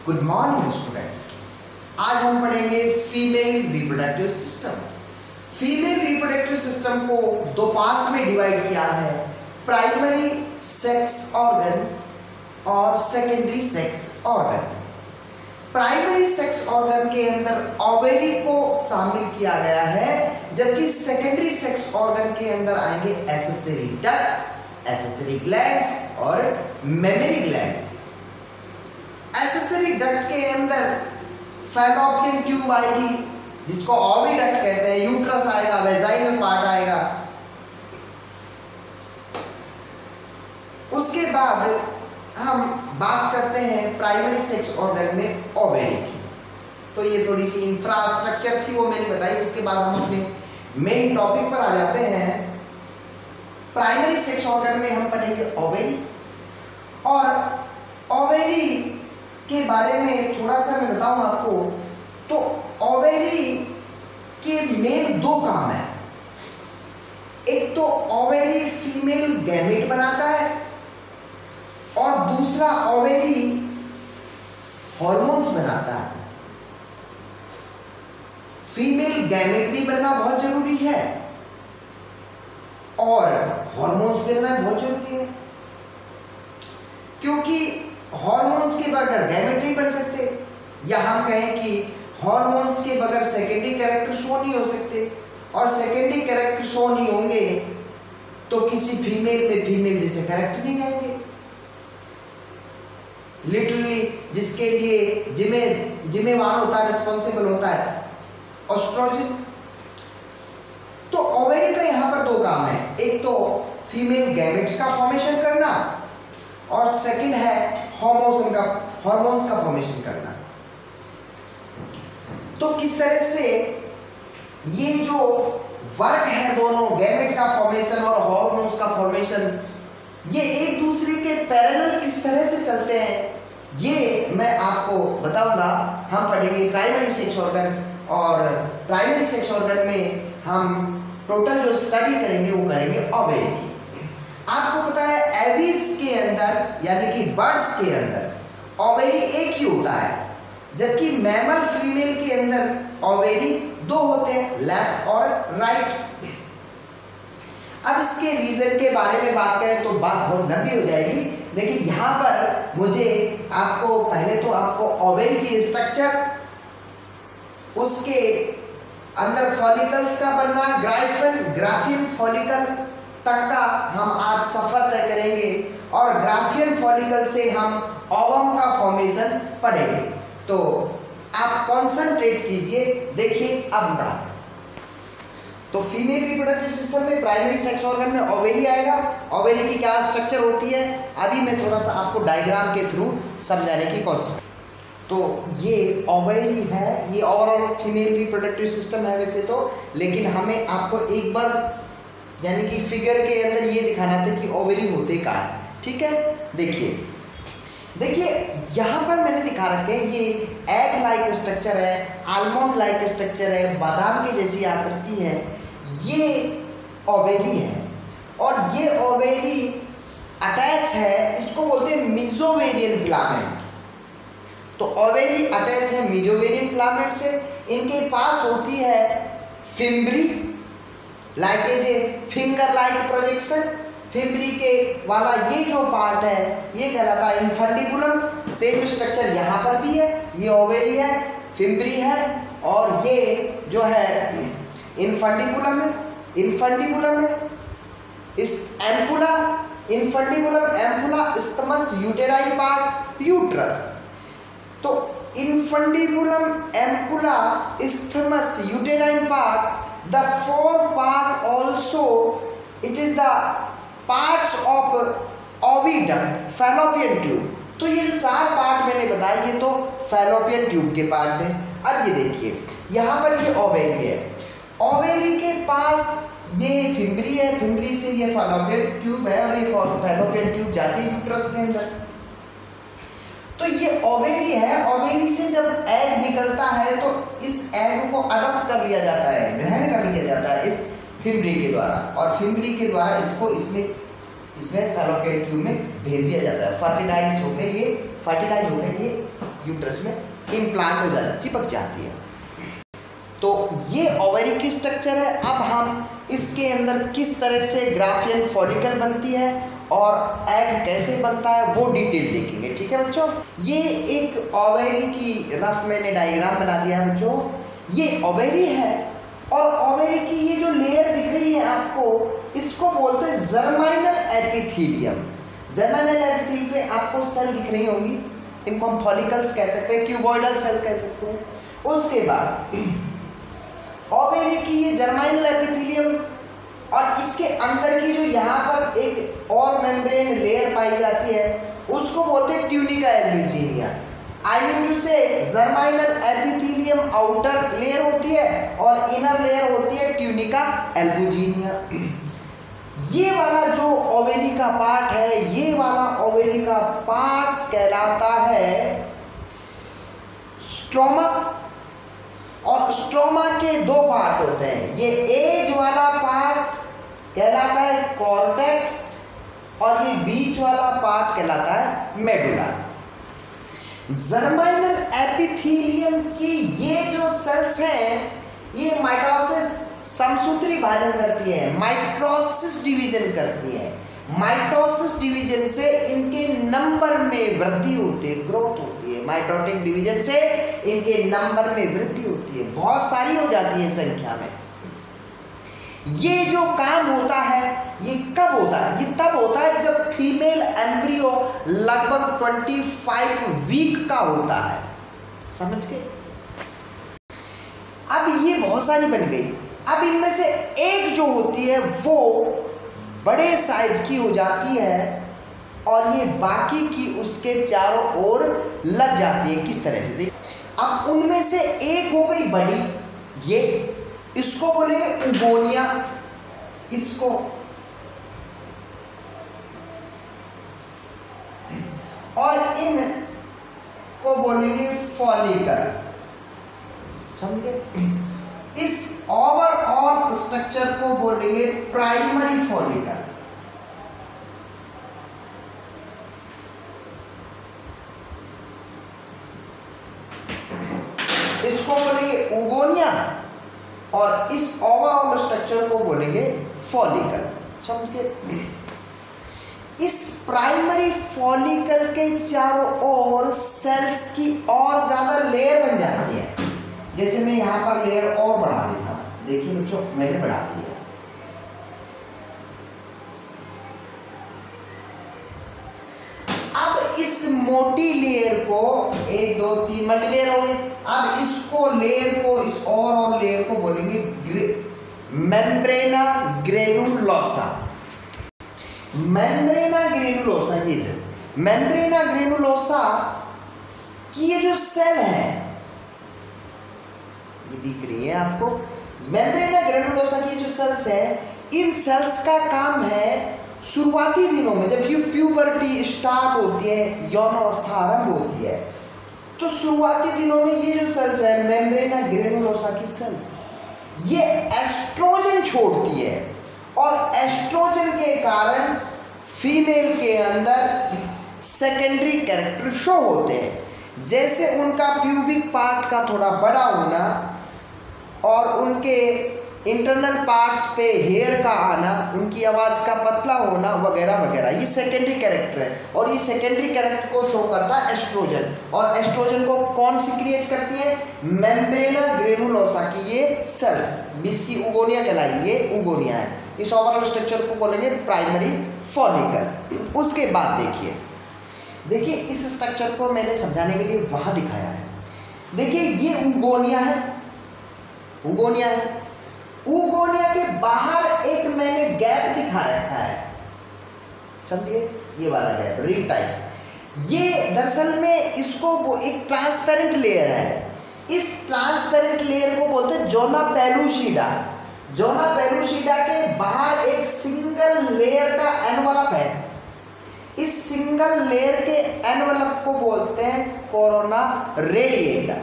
Good morning student. आज हम पढ़ेंगे female reproductive system. Female reproductive system को दो पार्ट में डिवाइड किया है, प्राइमरी सेक्स ऑर्गन और secondary sex organ. Primary sex organ के अंदर ओवरी को शामिल किया गया है, जबकि सेकेंडरी सेक्स ऑर्गन के अंदर आएंगे एक्सेसरी डक्ट, एक्सेसरी ग्लैंड्स और मेमरी ग्लैंड्स। एक्सेसरी डक्ट के अंदर फैलोपियन ट्यूब आएगी, जिसको ओविडक्ट कहते हैं, यूट्रस आएगा, वेजाइनल पार्ट आएगा। उसके बाद हम बात करते हैं प्राइमरी सेक्स ऑर्गन में ओवरी की। तो ये थोड़ी सी इंफ्रास्ट्रक्चर थी, वो मैंने बताई। इसके बाद हम अपने मेन टॉपिक पर आ जाते हैं। प्राइमरी सेक्स ऑर्गन में हम पढ़ेंगे ओवरी, और ओवरी के बारे में थोड़ा सा मैं बताऊं आपको। तो ओवरी के मेन दो काम है। एक तो ओवरी फीमेल गैमेट बनाता है, और दूसरा ओवरी हॉर्मोन्स बनाता है। फीमेल गैमेट भी बनना बहुत जरूरी है और हॉर्मोन्स बनना बहुत जरूरी है, क्योंकि हॉर्मोन्स के बगैर गैमेट नहीं बन सकते, या हम कहें कि हॉर्मोन्स के बगैर सेकेंडरी कैरेक्टर शो नहीं हो सकते, और सेकेंडरी कैरेक्टर शो नहीं होंगे तो किसी फीमेल में फीमेल जैसे कैरेक्टर नहीं आएंगे। लिटरली जिसके लिए जिम्मेवार होता है, रिस्पॉन्सिबल होता है एस्ट्रोजन। तो ओवरी का यहां पर दो काम है, एक तो फीमेल गैमेट्स का फॉर्मेशन करना, और सेकंड है हॉर्मोन्स का फॉर्मेशन करना। तो किस तरह से ये जो वर्क है दोनों, गैमेट का फॉर्मेशन और हॉर्मोन्स का फॉर्मेशन, ये एक दूसरे के पैरेलल किस तरह से चलते हैं, ये मैं आपको बताऊंगा। हम पढ़ेंगे प्राइमरी सेक्स ऑर्गन, और प्राइमरी सेक्स ऑर्गन में हम टोटल जो स्टडी करेंगे वो करेंगे ओवरी की। आपको पता है एविस के अंदर यानी कि बर्ड्स के अंदर ओवरी एक ही होता है, जबकि मैमल फीमेल के अंदर ओवरी दो होते हैं, लेफ्ट और राइट। अब इसके रीजन के बारे में बात करें तो बात बहुत लंबी हो जाएगी, लेकिन यहाँ पर मुझे आपको पहले तो आपको ओवरी की स्ट्रक्चर, उसके अंदर फॉलिकल्स का बनना, ग्राफियन फॉलिकल तक का हम आज सफर तय करेंगे, और ग्राफियन फॉलिकल से हम ओवम का फॉर्मेशन पढ़ेंगे। तो आप कॉन्सेंट्रेट कीजिए, देखिए अब हम पढ़ाते हैं। तो फीमेल रिप्रोडक्टिव सिस्टम में प्राइमरी सेक्स ऑर्गन में ओवरी आएगा। ओवरी की क्या स्ट्रक्चर होती है, अभी मैं थोड़ा सा आपको डायग्राम के थ्रू समझाने की कोशिश। तो ये ओवरी है, ये ओवरऑल फीमेल रिप्रोडक्टिव सिस्टम है वैसे तो, लेकिन हमें आपको एक बार यानी कि फिगर के अंदर ये दिखाना था कि ओवरी होते क्या है। ठीक है, देखिए यहाँ पर मैंने दिखा रखे हैं, ये एग लाइक स्ट्रक्चर है, आलमंड लाइक स्ट्रक्चर है, बादाम के जैसी आकृति है, ये ओवरी है। और ये ओवरी अटैच है, इसको बोलते हैं मीजोवेरियन फिलामेंट। तो ओवरी अटैच है मीजोवेरियन फिलामेंट से। इनके पास होती है fimbriae, like a finger like projection. Fimbriae के वाला ये जो पार्ट है ये कहलाता है इन्फंडिबुलम। सेम स्ट्रक्चर यहाँ पर भी है, ये ओवरी है, फिम्ब्री है, और ये जो है इन्फंडिबुलम है। इस ampulla, infundibulum, ampulla, isthmus, uterine part, uterus. तो infundibulum, ampulla, isthmus, uterine part, the fourth part also it is the parts of oviduct, fallopian tube। तो ये जो चार पार्ट मैंने बताए ये तो फैलोपियन ट्यूब के पार्ट हैं। अब ये देखिए यहाँ पर ये ओवरी है, ओवरी के पास ये फिम्ब्री है, फिम्ब्री से ये फैलोपियन ट्यूब है, और ये फैलोपियन ट्यूब जाती है यूट्रस के अंदर। तो ये ओवरी है, ओवरी से जब एग निकलता है तो इस एग को अडॉप्ट कर लिया जाता है, ग्रहण कर लिया जाता है इस फिम्ब्री के द्वारा, और फिम्ब्री के द्वारा इसको इसमें फैलोपियन ट्यूब में भेज दिया जाता है। फर्टिलाइज हो गए ये यूट्रस में इम्प्लांट हो जाती है, चिपक जाती है। तो ये ओवरी की स्ट्रक्चर है। अब हम इसके अंदर किस तरह से ग्राफियन फॉलिकल बनती है और एग कैसे बनता है वो डिटेल देखेंगे, ठीक है बच्चों। ये एक ओवरी की रफ मैंने डायग्राम बना दिया है बच्चों। ये ओवरी है और ओवरी की ये जो लेयर दिख रही है आपको, इसको बोलते हैं जर्माइनल एपिथेलियम। जर्माइनल एपिथेलियम पे आपको सेल दिख रही होंगी, इनको हम फॉलिकल्स कह सकते हैं, क्यूबॉइडल सेल कह सकते हैं। उसके बाद ओवरी की ये जर्माइनल एपिथेलियम और इसके अंदर की जो यहाँ पर एक और मेम्ब्रेन लेयर पाई जाती है उसको बोलते हैं tunica albuginea. I mean to say germinal epithelium outer layer होती है और इनर लेयर होती है ट्यूनिका एल्बुजिनिया। ये वाला जो ओवरी का पार्ट है, ये वाला ओवरी का पार्ट कहलाता है स्ट्रोमा। और स्ट्रोमा के दो पार्ट होते हैं, ये एज वाला पार्ट कहलाता है कॉर्टेक्स और ये बीच वाला पार्ट कहलाता है मेडुला। जर्माइनल एपिथेलियम की ये जो सेल्स हैं, ये माइटोसिस समसूत्री भाजन करती है, माइटोसिस डिवीजन करती है। माइटोसिस डिवीजन से इनके नंबर में वृद्धि होती है, ग्रोथ होती है। माइटोटिक डिवीजन से इनके नंबर में वृद्धि होती है, बहुत सारी हो जाती है संख्या में। ये जो काम होता है ये कब होता है? ये तब होता है जब फीमेल एम्ब्रियो लगभग 25 वीक का होता है, समझ गए। अब ये बहुत सारी बन गई। अब इनमें से एक जो होती है वो बड़े साइज की हो जाती है और ये बाकी की उसके चारों ओर लग जाती है। किस तरह से देख, अब उनमें से एक हो गई बड़ी, ये इसको बोलेंगे उगोनिया, इसको और इन को बोलेंगे फॉलिकल, समझे। इस ओवरऑल स्ट्रक्चर को बोलेंगे प्राइमरी फॉलिकल। इसको बोलेंगे उगोनिया और इस ओवरऑल स्ट्रक्चर को बोलेंगे फॉलिकल, समझ के। इस प्राइमरी फॉलिकल के चारों ओर सेल्स की और ज्यादा लेयर बन जाती है। जैसे मैं यहाँ पर लेयर और बढ़ा देता हूँ, देखिए बच्चों मैंने बढ़ा दिया। अब इस मोटी लेयर को 1 2 3 मल्टी लेयर हो गई। अब इसको लेयर को, इस और लेयर को बोलेंगे मेम्ब्रेना ग्रेनुलोसा। मेम्ब्रेना ग्रेनुलोसा, ये से मेम्ब्रेना ग्रेनुलोसा की ये जो सेल है दिख रही है आपको। मेम्ब्रेना ग्रेनुलोसा की जो सेल्स है, इन सेल्स का काम है शुरुआती दिनों में जब प्यूबर्टी स्टार्ट होती है, यौन अवस्था आरंभ होती है, तो शुरुआती दिनों में ये जो सेल्स है मेम्ब्रेना ग्रेनुलोसा की सेल्स, ये एस्ट्रोजन छोड़ती है और एस्ट्रोजन के कारण फीमेल के अंदर सेकेंडरी कैरेक्टर शो होते हैं। जैसे उनका प्यूबिक पार्ट का थोड़ा बड़ा होना और उनके इंटरनल पार्ट्स पे हेयर का आना, उनकी आवाज़ का पतला होना वगैरह वगैरह, ये सेकेंडरी कैरेक्टर है। और ये सेकेंडरी कैरेक्टर को शो करता है एस्ट्रोजन। और एस्ट्रोजन को कौन सी क्रिएट करती है? मेम्ब्रेना ग्रेनुलोसा की ये सेल्स, इसकी उगोनिया कहलाई, ये उगोनिया है। इस ओवरऑल स्ट्रक्चर को बोलेंगे प्राइमरी फॉलिकल। उसके बाद देखिए इस स्ट्रक्चर को मैंने समझाने के लिए वहाँ दिखाया है। देखिए ये उगोनिया है, उगोनिया है। उगोनिया के बाहर एक मैंने गैप दिखा रखा है, समझिए, ये वाला गैप, रिंग टाइप। ये दरअसल में इसको एक ट्रांसपेरेंट लेयर है। इस ट्रांसपेरेंट लेयर को बोलते हैं जोना पेलुसिडा। जोना पेलुसिडा के बाहर एक सिंगल लेयर का एनवलप है। इस सिंगल लेयर के एनवलप को बोलते हैं कोरोना रेडिएटा।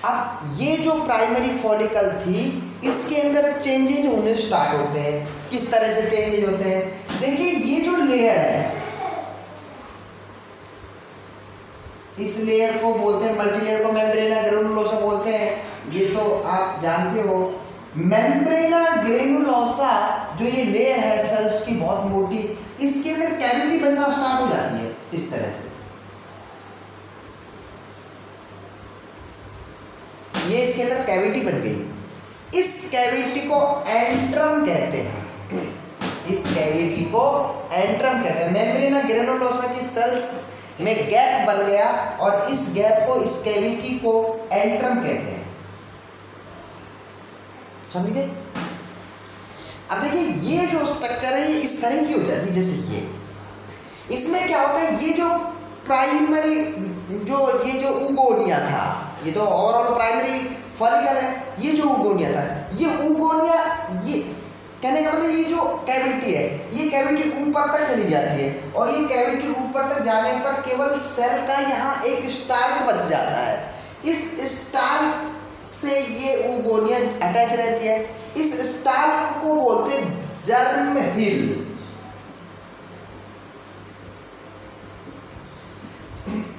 अब ये जो प्राइमरी फॉलिकल थी, इसके अंदर चेंजेज होने स्टार्ट होते हैं। किस तरह से चेंजेज होते हैं? देखिए ये जो लेयर है, इस लेयर को बोलते हैं, मल्टी लेयर को मेम्ब्रेना ग्रेनुलोसा बोलते हैं, ये तो आप जानते हो। मेम्ब्रेना ग्रेनुलोसा जो ये लेयर है सेल्स की बहुत मोटी, इसके अंदर कैविटी बनना स्टार्ट हो जाती है इस तरह से। ये इसके अंदर कैविटी बन गई, इस कैविटी को एंट्रम कहते हैं, इस कैविटी को एंट्रम कहते हैं। मेम्ब्रेना ग्रेनुलोसा की सेल्स में गैप बन गया और इस गैप को, इस कैविटी को एंट्रम कहते हैं, समझे। अब देखिए ये जो स्ट्रक्चर है ये इस तरह की हो जाती है जैसे ये। इसमें क्या होता है, ये जो प्राइमरी ये जो उगोनिया था, ये तो ओवरऑल प्राइमरी फॉलिकल है, ये जो उगोनिया था, ये उगोनिया, ये कहने का मतलब ये जो कैविटी है, ये कैविटी ऊपर तक चली जाती है और ये कैविटी ऊपर तक जाने पर केवल सेल का यहाँ एक स्टार्क बच जाता है। इस स्टार्क से ये उगोनिया अटैच रहती है। इस स्टार्क को बोलते हैं जर्म हिल।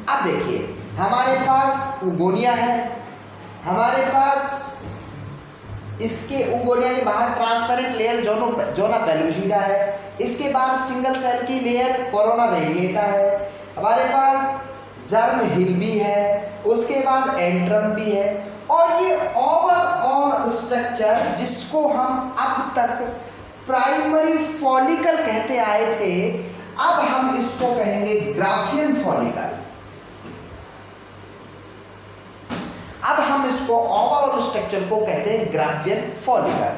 अब देखिए हमारे पास उगोनिया है, हमारे पास इसके उगोनिया के बाहर ट्रांसपेरेंट लेयर जोना पेलुसिडा है, इसके बाद सिंगल सेल की लेयर कोरोना रेडिएटा है, हमारे पास जर्म हिल भी है, उसके बाद एंट्रम भी है, और ये ओवरऑल स्ट्रक्चर जिसको हम अब तक प्राइमरी फॉलिकल कहते आए थे, अब हम इसको कहेंगे ग्राफियन फॉलिकल। अब हम इसको ओवरऑल स्ट्रक्चर को कहते हैं ग्राफियन फॉलिकल।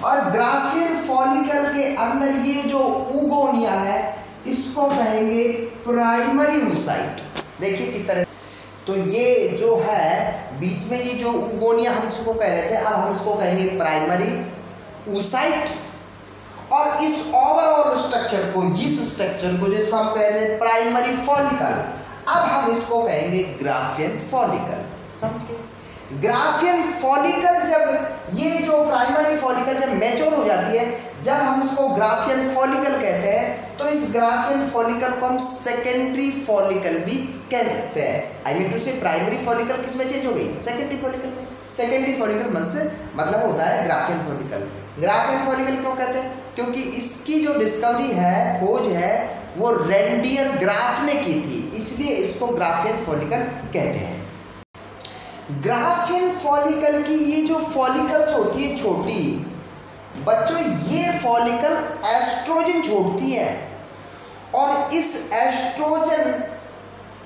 और ग्राफियन फॉलिकल के अंदर ये जो उगोनिया है इसको कहेंगे प्राइमरी oocyte। देखिए किस तरह, तो ये जो है बीच में ये जो उगोनिया हम इसको कह रहे थे, अब हम इसको कहेंगे प्राइमरी oocyte। और इस ओवरऑल स्ट्रक्चर को, इस स्ट्रक्चर को जिसको हम कह रहे हैं प्राइमरी फॉलिकल, अब हम इसको कहेंगे ग्राफियन फॉलिकल। समझ गए। ग्राफियन फॉलिकल जब ये जो प्राइमरी फॉलिकल जब मैच्योर हो जाती है, जब हम इसको ग्राफियन फॉलिकल कहते हैं, तो इस ग्राफियन फॉलिकल को हम सेकेंडरी फॉलिकल भी कह सकते हैं। आई मीन टू से प्राइमरी फॉलिकल किस में चेंज हो गई, सेकेंडरी फॉलिकल में। सेकेंडरी फॉलिकल मतलब होता है ग्राफियन फॉलिकल। ग्राफियन फॉलिकल क्यों कहते हैं, क्योंकि इसकी जो डिस्कवरी है, खोज है, वो रेंडियर ग्राफ ने की थी, इसलिए इसको ग्राफियन फॉलिकल कहते हैं। ग्राफियन फॉलिकल की ये जो फॉलिकल्स होती है छोटी बच्चों, ये फॉलिकल एस्ट्रोजन छोड़ती है और इस एस्ट्रोजन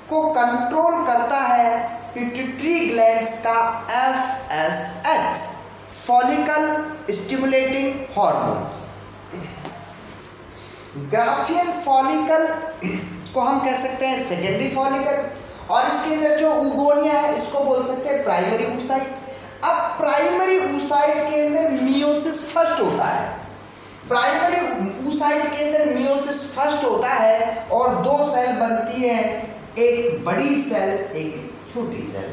को कंट्रोल करता है पिट्यूटरी ग्लैंड्स का FSH, follicle stimulating hormones. Graafian follicle को हम कह सकते हैं सेकेंडरी फॉलिकल, और इसके अंदर जो उगोनिया है इसको बोल सकते हैं प्राइमरी oocyte। अब प्राइमरी oocyte के अंदर मियोसिस फर्स्ट होता है, प्राइमरी oocyte के अंदर मियोसिस फर्स्ट होता है और दो सेल बनती है, एक बड़ी सेल एक छोटी सेल।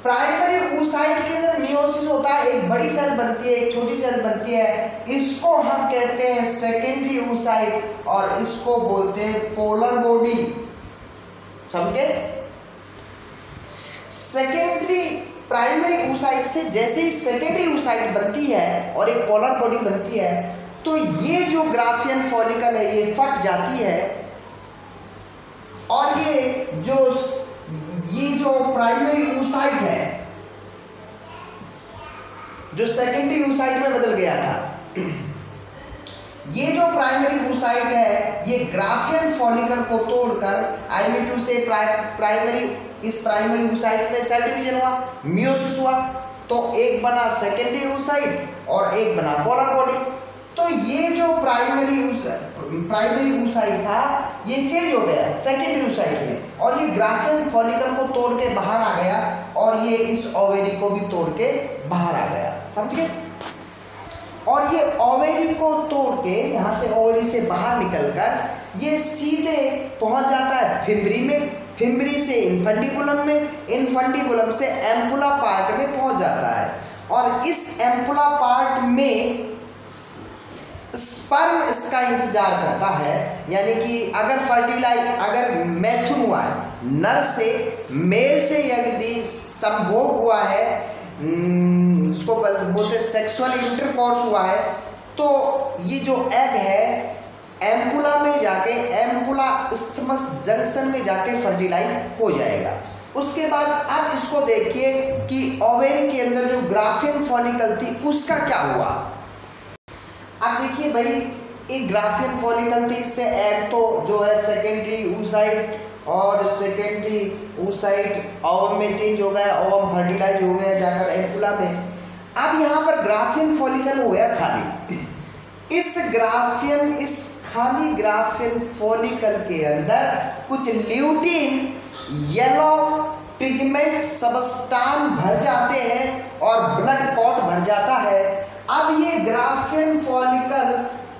प्राइमरी oocyte के अंदर मियोसिस होता है, एक बड़ी सेल बनती है एक छोटी सेल बनती है, इसको हम कहते हैं सेकेंडरी oocyte और इसको बोलते हैं पोलर बॉडी। समझ गए। सेकेंडरी प्राइमरी oocyte से जैसे ही सेकेंडरी oocyte बनती है और एक पोलर बॉडी बनती है, तो ये जो ग्राफियन फॉलिकल है ये फट जाती है और ये जो प्राइमरी oocyte है जो सेकेंडरी oocyte में बदल गया था, ये जो प्राइमरी oocyte है ये ग्राफियन फॉलिकल को तोड़कर, आई मीन टू से इस प्राइमरी oocyte में सेल डिवीजन हुआ, मियोसिस हुआ, तो एक बना सेकेंडरी oocyte और एक बना पोलर बॉडी। तो ये जो प्राइमरी oocyte था ये चेंज हो गया सेकेंडरी oocyte में, और ये ग्राफियन फॉलिकल को तोड़ के बाहर आ गया और ये इस ओवेरी को भी तोड़ के बाहर आ गया। समझ गए। और ये ओवेरी को तोड़ के यहाँ से ओवेरी से बाहर निकलकर ये सीधे पहुँच जाता है फिम्बरी में, फिम्बरी से इन्फंडिबुलम में, इन्फंडिबुलम से एम्पुला पार्ट में पहुँच जाता है। और इस एम्पुला पार्ट में स्पर्म इसका इंतजार करता है, यानी कि अगर मैथुन हुआ है नर से मेल से यदि संभोग हुआ है, उसको बोलते सेक्सुअल इंटरकॉर्स हुआ है, तो ये जो एग है एम्पुला में जाके, एम्पुला इस्थमस जंक्शन में जाके फर्टिलाइज हो जाएगा। उसके बाद आप इसको देखिए कि ओवेरी के अंदर जो ग्राफियन फॉलिकल थी उसका क्या हुआ। आप देखिए भाई, एक ग्राफियन फॉलिकल थी, इससे एग तो जो है सेकेंडरी oocyte और सेकेंडरी oocyte ओवम में चेंज हो गया, ओवम फर्टिलाइज हो गया जाकर एम्पुला में। अब यहाँ पर ग्राफियन फॉलिकल हो गया खाली। इस खाली ग्राफियन फॉलिकल के अंदर कुछ ल्यूटीन येलो पिगमेंट सबस्टान भर जाते हैं और ब्लड क्लॉट भर जाता है। अब ये ग्राफियन फॉलिकल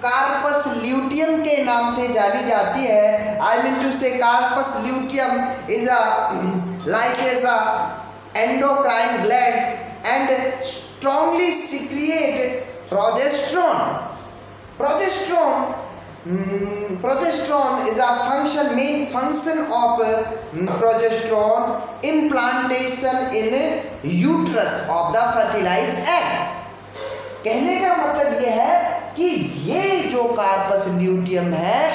कार्पस ल्यूटियम के नाम से जानी जाती है। I mean to say corpus luteum is a endocrine glands and strongly secrete progesterone. Progesterone is a main function of progesterone implantation in uterus of the fertilized egg। कहने का मतलब ये है कि ये जो कार्पस ल्यूटियम है,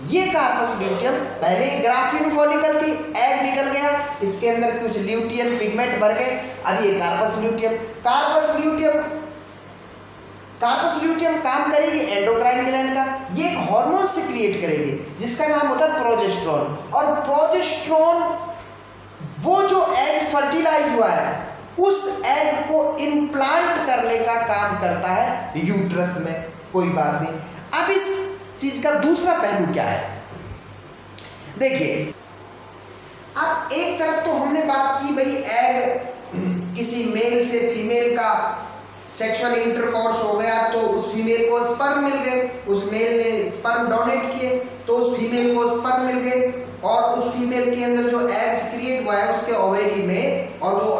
ये कार्पस ल्यूटियम पहले ग्राफियन फॉलिकल थी, एग निकल गया, इसके अंदर कुछ ल्यूटियन पिगमेंट भर गए, अब ये कार्पस ल्यूटियम काम करेगी एंडोक्राइन ग्लैंड का, ये एक हार्मोन सिक्रिएट करेगी जिसका नाम होता है प्रोजेस्टेरोन। और प्रोजेस्टेरोन वो जो एग फर्टिलाइज हुआ है उस एग को इम्प्लांट करने का काम करता है यूट्रस में। कोई बात नहीं। अब इस चीज का दूसरा पहलू क्या है, देखिए, अब एक तरफ तो हमने बात की भाई एग किसी मेल से फीमेल का सेक्सुअल इंटरकॉर्स हो गया तो उस फीमेल को स्पर्म मिल गए, उस मेल ने स्पर्म डोनेट किए तो उस फीमेल को स्पर्म मिल गए, और उस फीमेल के अंदर जो एग्स क्रिएट हुआ है उसके ओवेरी में, और वो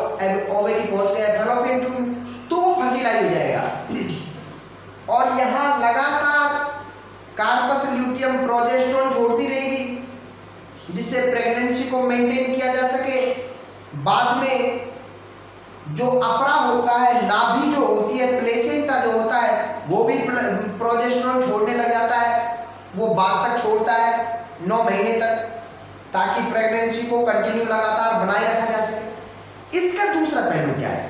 ओवेरी पहुंच गया फैलोपियन ट्यूब, तो वो फर्टिलाइज हो जाएगा। और यहाँ लगातार कार्पस ल्यूटियम प्रोजेस्टेरोन छोड़ती रहेगी जिससे प्रेगनेंसी को मेंटेन किया जा सके। बाद में जो अपरा होता है, नाभि जो होती है, प्लेसेंटा जो होता है, वो भी प्रोजेस्टेरोन छोड़ने लग जाता है। वो बाद तक छोड़ता है 9 महीने तक, ताकि प्रेगनेंसी को कंटिन्यू लगातार बनाए रखा जा सके। इसका दूसरा पहलू क्या है?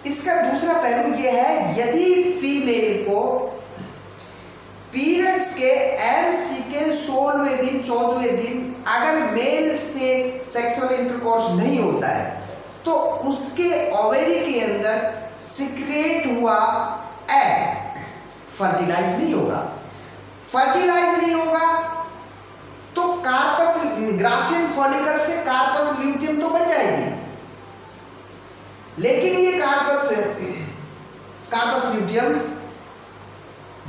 इसका दूसरा पहलू ये है, यदि फीमेल को पीरियड्स के एमसी के 16वें दिन 14वें दिन अगर मेल से सेक्सुअल इंटरकॉर्स नहीं होता है तो उसके ओवेरी के अंदर सिक्रेट हुआ एग फर्टिलाइज नहीं होगा तो कार्पस ग्राफियन फॉलिकल से कार्पस ल्यूटियम तो बन जाएगी, लेकिन ये कार्पस ल्यूटियम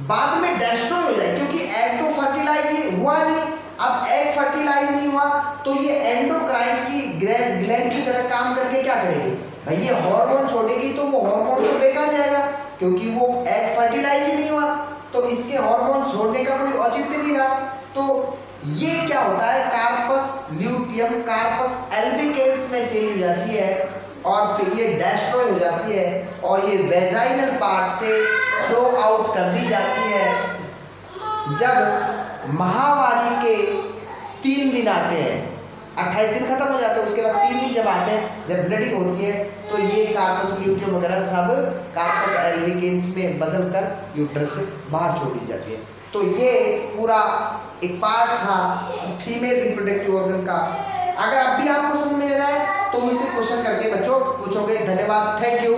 बाद में डिस्ट्रॉय हो जाए, क्योंकि एग तो फर्टिलाइज हुआ नहीं। अब एग फर्टिलाइज नहीं हुआ तो ये एंडोक्राइन की ग्लैंड की तरह काम करके क्या करेगी भाई, ये हार्मोन छोड़ेगी, तो वो हार्मोन तो बेकार जाएगा क्योंकि वो एग फर्टिलाइज ही नहीं हुआ, तो इसके हार्मोन छोड़ने का कोई औचित्य नहीं रहा। तो ये क्या होता है, कार्पस ल्यूटियम कार्पस एल्बिकेंस में चेंज हो जाती है और फिर ये डिस्ट्रॉय हो जाती है और ये वेजाइनल पार्ट से फ्लो आउट कर दी जाती है। जब माहवारी के 3 दिन आते हैं, 28 दिन खत्म हो जाते हैं, उसके बाद 3 दिन जब आते हैं, जब ब्लीडिंग होती है, तो ये कार्पस ल्यूटियम वगैरह सब कार्पस एल्बिकेंस में बदलकर यूट्रस से बाहर छोड़ दी जाती है। तो ये पूरा एक पार्ट था फीमेल रिप्रोडक्टिव ऑर्गन का। अगर अब भी आपको समझ में आ रहा है तो मुझसे क्वेश्चन करके बच्चों पूछोगे। धन्यवाद, थैंक यू।